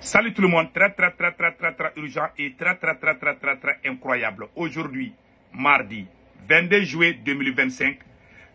Salut tout le monde, très urgent et très incroyable. Aujourd'hui, mardi 22 juillet 2025,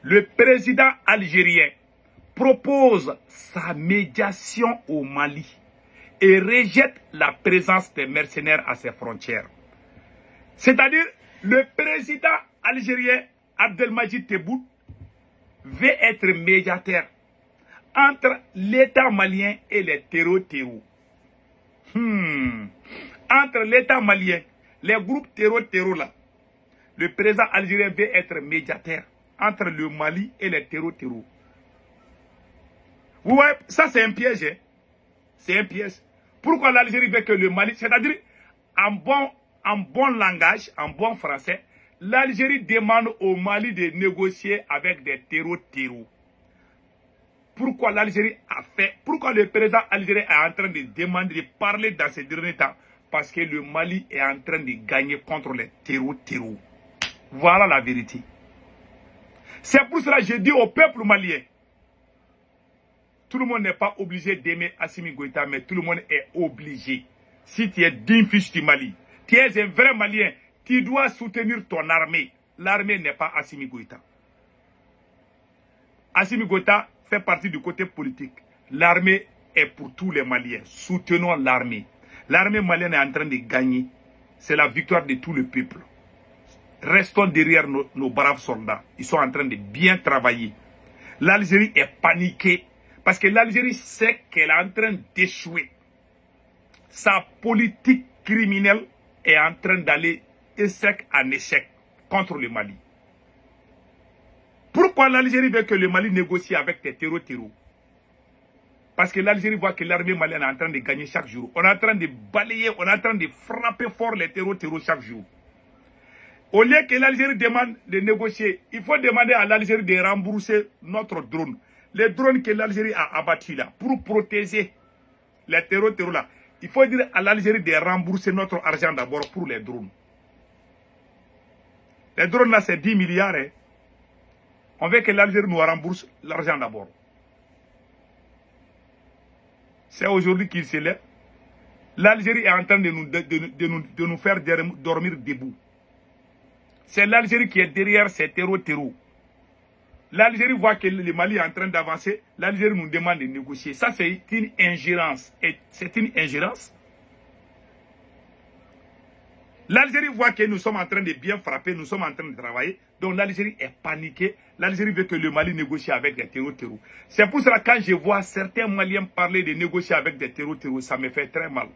le président algérien propose sa médiation au Mali et rejette la présence des mercenaires à ses frontières. C'est-à-dire, le président algérien Abdelmadjid Tebboune veut être médiateur entre l'État malien et les terreaux. Entre l'État malien, les groupes terreaux là, le président algérien veut être médiateur entre le Mali et les terreaux. Vous voyez, ça c'est un piège. Hein? C'est un piège. Pourquoi l'Algérie veut que le Mali, c'est-à-dire en bon langage, en bon français, l'Algérie demande au Mali de négocier avec des terreaux. Pourquoi l'Algérie a fait, pourquoi le président algérien est en train de demander, de parler dans ces derniers temps? Parce que le Mali est en train de gagner contre les terreaux. Voilà la vérité. C'est pour cela que je dis au peuple malien, tout le monde n'est pas obligé d'aimer Assimi Goïta, mais tout le monde est obligé. Si tu es digne fils du Mali, tu es un vrai Malien, tu dois soutenir ton armée. L'armée n'est pas Assimi Goïta. Assimi Goïta fait partie du côté politique. L'armée est pour tous les Maliens. Soutenons l'armée. L'armée malienne est en train de gagner. C'est la victoire de tout le peuple. Restons derrière nos braves soldats. Ils sont en train de bien travailler. L'Algérie est paniquée parce que l'Algérie sait qu'elle est en train d'échouer. Sa politique criminelle est en train d'aller échec en échec contre le Mali. Pourquoi l'Algérie veut que le Mali négocie avec des terreaux? Parce que l'Algérie voit que l'armée malienne est en train de gagner chaque jour. On est en train de balayer, on est en train de frapper fort les terreaux chaque jour. Au lieu que l'Algérie demande de négocier, il faut demander à l'Algérie de rembourser notre drone. Les drones que l'Algérie a abattus là, pour protéger les terreaux là. Il faut dire à l'Algérie de rembourser notre argent d'abord pour les drones. Les drones là, c'est 10 milliards. Hein. On veut que l'Algérie nous rembourse l'argent d'abord. C'est aujourd'hui qu'il se lève. L'Algérie est en train de nous faire dormir debout. C'est l'Algérie qui est derrière ces terreaux. L'Algérie voit que le Mali est en train d'avancer. L'Algérie nous demande de négocier. Ça, c'est une ingérence. C'est une ingérence. L'Algérie voit que nous sommes en train de bien frapper, nous sommes en train de travailler. Donc l'Algérie est paniquée. L'Algérie veut que le Mali négocie avec des terreaux. C'est pour cela que quand je vois certains Maliens parler de négocier avec des terreaux, ça me fait très mal.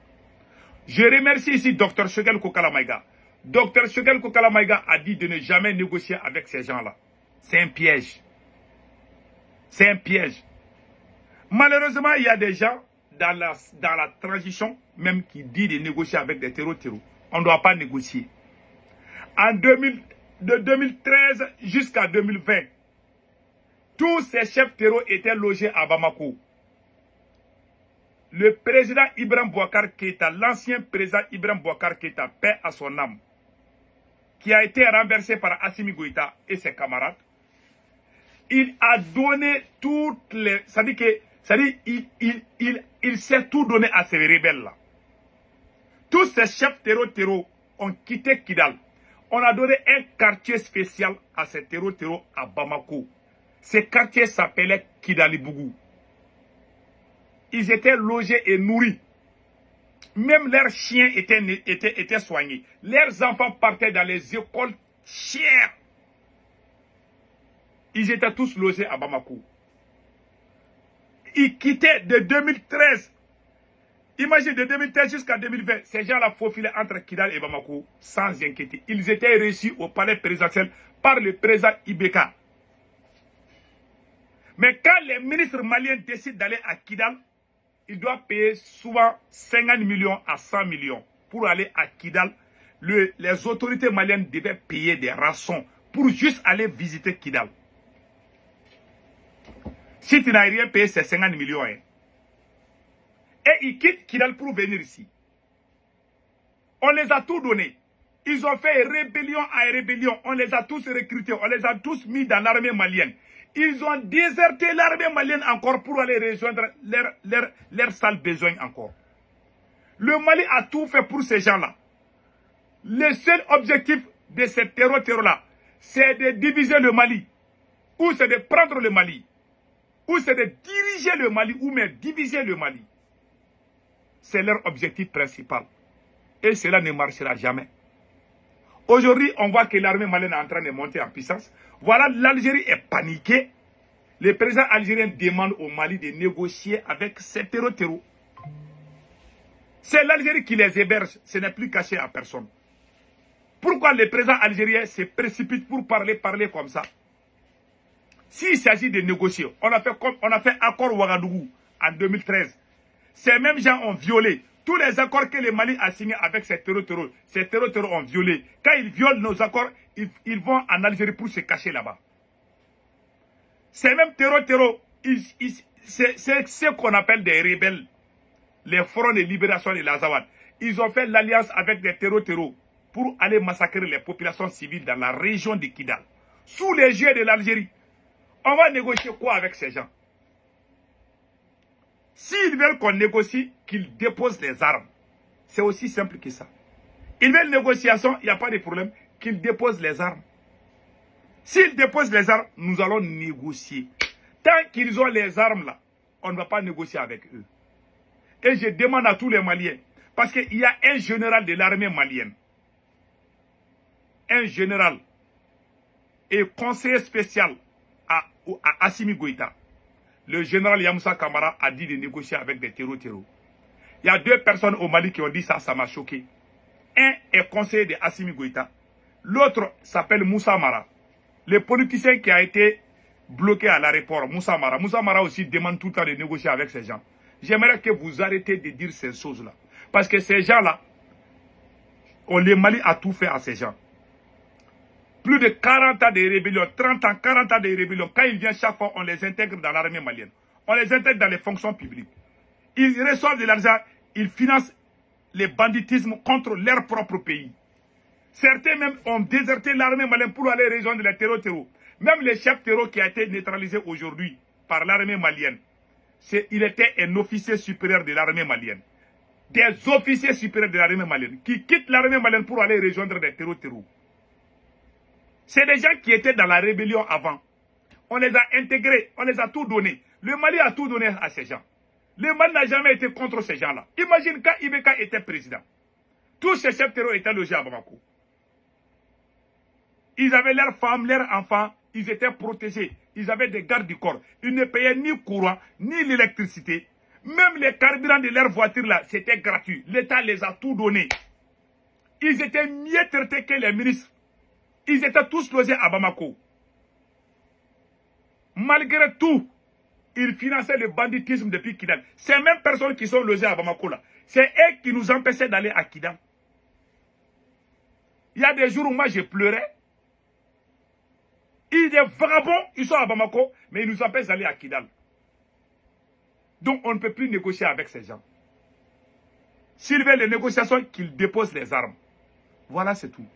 Je remercie ici Dr Choguel Kokala Maïga. Dr Choguel Kokala Maïga a dit de ne jamais négocier avec ces gens-là. C'est un piège. C'est un piège. Malheureusement, il y a des gens dans la transition même qui disent de négocier avec des terreaux. On ne doit pas négocier. De 2013 jusqu'à 2020, tous ces chefs terreaux étaient logés à Bamako. Le président Ibrahim Boubacar Keïta, l'ancien président Ibrahim Boubacar Keïta, paix à son âme, qui a été renversé par Assimi Goïta et ses camarades, il a donné toutes les... il s'est tout donné à ces rebelles-là. Tous ces chefs terreaux ont quitté Kidal. On a donné un quartier spécial à ces terreaux à Bamako. Ce quartier s'appelait Kidalibougou. Ils étaient logés et nourris. Même leurs chiens étaient soignés. Leurs enfants partaient dans les écoles chères. Ils étaient tous logés à Bamako. Ils quittaient de 2013. Imagine de 2013 jusqu'à 2020, ces gens-là faufilaient entre Kidal et Bamako sans inquiéter. Ils étaient reçus au palais présidentiel par le président Ibeka. Mais quand les ministres maliens décident d'aller à Kidal, ils doivent payer souvent 50 millions à 100 millions. Pour aller à Kidal, les autorités maliennes devaient payer des rançons pour juste aller visiter Kidal. Si tu n'as rien payé, c'est 50 millions. Hein. Et ils quittent Kidal pour venir ici. On les a tout donné. Ils ont fait rébellion à rébellion. On les a tous recrutés. On les a tous mis dans l'armée malienne. Ils ont déserté l'armée malienne encore pour aller rejoindre leurs sales besoins encore. Le Mali a tout fait pour ces gens-là. Le seul objectif de ces terror-là, c'est de diviser le Mali. Ou c'est de prendre le Mali. Ou c'est de diriger le Mali, ou même diviser le Mali. C'est leur objectif principal. Et cela ne marchera jamais. Aujourd'hui, on voit que l'armée malienne est en train de monter en puissance. Voilà, l'Algérie est paniquée. Le président algérien demande au Mali de négocier avec ces terror. C'est l'Algérie qui les héberge. Ce n'est plus caché à personne. Pourquoi le président algérien se précipite pour parler comme ça? S'il s'agit de négocier, on a fait accord Ouagadougou en 2013. Ces mêmes gens ont violé tous les accords que le Mali a signés avec ces terror. Ces terror ont violé. Quand ils violent nos accords, ils vont en Algérie pour se cacher là-bas. Ces mêmes terror, c'est ce qu'on appelle des rebelles. Les fronts de libération de l'Azawad. Ils ont fait l'alliance avec des terror pour aller massacrer les populations civiles dans la région de Kidal. Sous les yeux de l'Algérie. On va négocier quoi avec ces gens? S'ils veulent qu'on négocie, qu'ils déposent les armes. C'est aussi simple que ça. Ils veulent négociation, il n'y a pas de problème, qu'ils déposent les armes. S'ils déposent les armes, nous allons négocier. Tant qu'ils ont les armes là, on ne va pas négocier avec eux. Et je demande à tous les Maliens, parce qu'il y a un général de l'armée malienne, un général et conseiller spécial à Assimi Goïta. Le général Yamoussa Kamara a dit de négocier avec des terror. Il y a deux personnes au Mali qui ont dit ça, ça m'a choqué. Un est conseiller de Assimi Goïta. L'autre s'appelle Moussa Mara. Le politicien qui a été bloqué à l'aéroport, Moussa Mara. Moussa Mara aussi demande tout le temps de négocier avec ces gens. J'aimerais que vous arrêtez de dire ces choses-là. Parce que ces gens-là, le Mali a tout fait à ces gens. Plus de 40 ans de rébellion, 30 ans, 40 ans de rébellion. Quand ils viennent chaque fois, on les intègre dans l'armée malienne. On les intègre dans les fonctions publiques. Ils reçoivent de l'argent, ils financent le banditisme contre leur propre pays. Certains même ont déserté l'armée malienne pour aller rejoindre les terror. Même le chef terror qui a été neutralisé aujourd'hui par l'armée malienne, il était un officier supérieur de l'armée malienne. Des officiers supérieurs de l'armée malienne qui quittent l'armée malienne pour aller rejoindre des terror. C'est des gens qui étaient dans la rébellion avant. On les a intégrés, on les a tout donné. Le Mali a tout donné à ces gens. Le Mali n'a jamais été contre ces gens-là. Imagine quand Ibeka était président. Tous ces chefs terroristes étaient logés à Bamako. Ils avaient leurs femmes, leurs enfants, ils étaient protégés. Ils avaient des gardes du corps. Ils ne payaient ni courant, ni l'électricité. Même les carburants de leurs voitures là, c'était gratuit. L'État les a tout donné. Ils étaient mieux traités que les ministres. Ils étaient tous logés à Bamako. Malgré tout, ils finançaient le banditisme depuis Kidal. Ces mêmes personnes qui sont logées à Bamako là, c'est eux qui nous empêchaient d'aller à Kidal. Il y a des jours où moi je pleurais. Ils sont vagabonds, ils sont à Bamako, mais ils nous empêchent d'aller à Kidal. Donc on ne peut plus négocier avec ces gens. S'ils veulent les négociations, qu'ils déposent les armes. Voilà, c'est tout.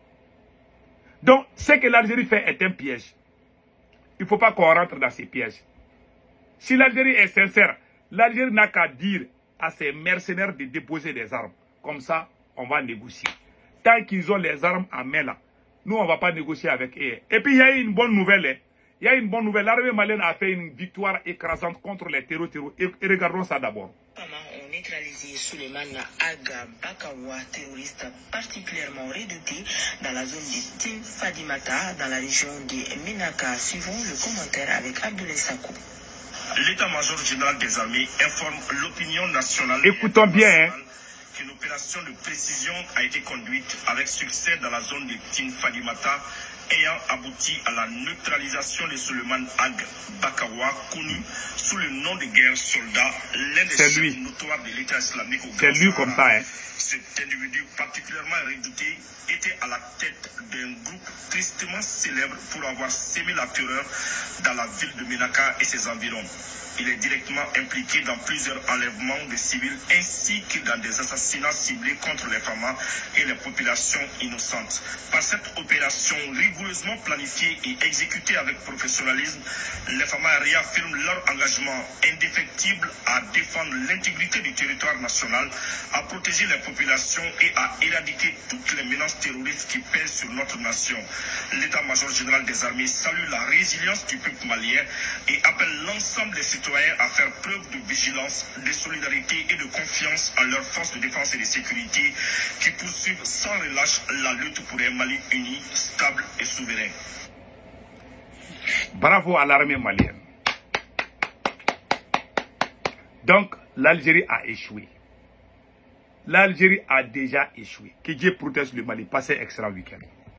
Donc, ce que l'Algérie fait est un piège. Il ne faut pas qu'on rentre dans ces pièges. Si l'Algérie est sincère, l'Algérie n'a qu'à dire à ses mercenaires de déposer des armes. Comme ça, on va négocier. Tant qu'ils ont les armes en main là, nous, on ne va pas négocier avec eux. Et puis, il y a une bonne nouvelle. Hein. Il y a une bonne nouvelle. L'armée malienne a fait une victoire écrasante contre les terror. Et regardons ça d'abord. On neutralisé Souleymane Aga Bakawa, terroriste particulièrement redouté dans la zone de Tin Fadimata, dans la région de Menaka. Suivons le commentaire avec Abdoulaye Sakou. L'état-major général des armées informe l'opinion nationale. Écoutons bien. Qu'une opération de précision a été conduite avec succès dans la zone de Tin Fadimata, ayant abouti à la neutralisation de Souleymane Ag Bakawa, connu sous le nom de guerre soldat, l'un des chefs notoires de l'État islamique au Grand Sahara. Comme ça, hein. Cet individu particulièrement redouté était à la tête d'un groupe tristement célèbre pour avoir sémé la terreur dans la ville de Menaka et ses environs. Il est directement impliqué dans plusieurs enlèvements de civils ainsi que dans des assassinats ciblés contre les femmes et les populations innocentes. Par cette opération rigoureusement planifiée et exécutée avec professionnalisme, les femmes réaffirment leur engagement indéfectible à défendre l'intégrité du territoire national, à protéger les populations et à éradiquer toutes les menaces terroristes qui pèsent sur notre nation. L'état-major général des armées salue la résilience du peuple malien et appelle l'ensemble des citoyens à faire preuve de vigilance, de solidarité et de confiance en leurs forces de défense et de sécurité qui poursuivent sans relâche la lutte pour un Mali uni, stable et souverain. Bravo à l'armée malienne. Donc, l'Algérie a échoué. L'Algérie a déjà échoué. Que Dieu protège le Mali. Passez excellent week-end.